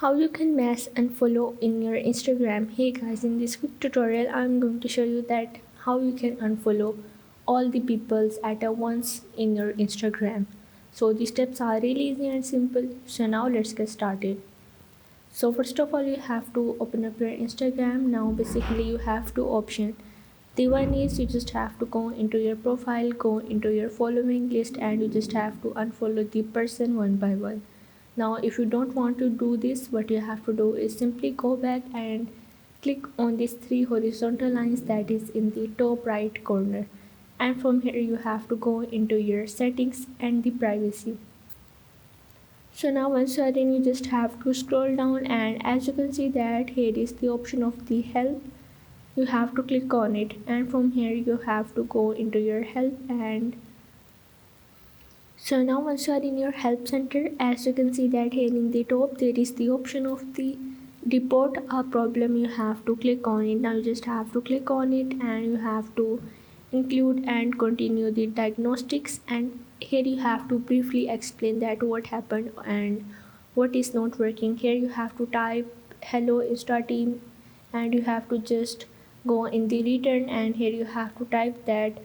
How you can mass unfollow in your Instagram. Hey guys, in this quick tutorial I'm going to show you that how you can unfollow all the peoples at a once in your Instagram. So the steps are really easy and simple. So now let's get started. So first of all you have to open up your Instagram. Now basically you have two options. The one is you just have to go into your profile, go into your following list, and you just have to unfollow the person one by one. Now if you don't want to do this, what you have to do is simply go back and click on these three horizontal lines that is in the top right corner, and from here you have to go into your settings and the privacy. So now once you are in, you just have to scroll down, and as you can see that here is the option of the help. You have to click on it, and from here you have to go into your help. And so now once you are in your help center, as you can see that here in the top there is the option of the report a problem. You have to click on it. Now you just have to click on it, and you have to include and continue the diagnostics, and here you have to briefly explain that what happened and what is not working. Here you have to type hello Insta team, and you have to just go in the return, and here you have to type that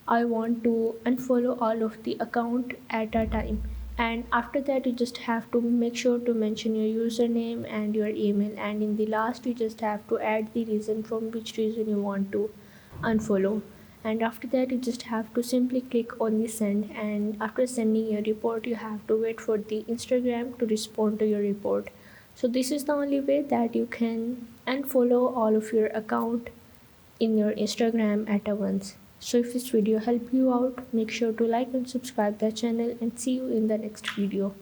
I want to unfollow all of the account at a time. And after that you just have to make sure to mention your username and your email, and in the last you just have to add the reason from which reason you want to unfollow. And after that you just have to simply click on the send, and after sending your report you have to wait for the Instagram to respond to your report. So this is the only way that you can unfollow all of your account in your Instagram at once. So if this video helped you out, make sure to like and subscribe the channel, and see you in the next video.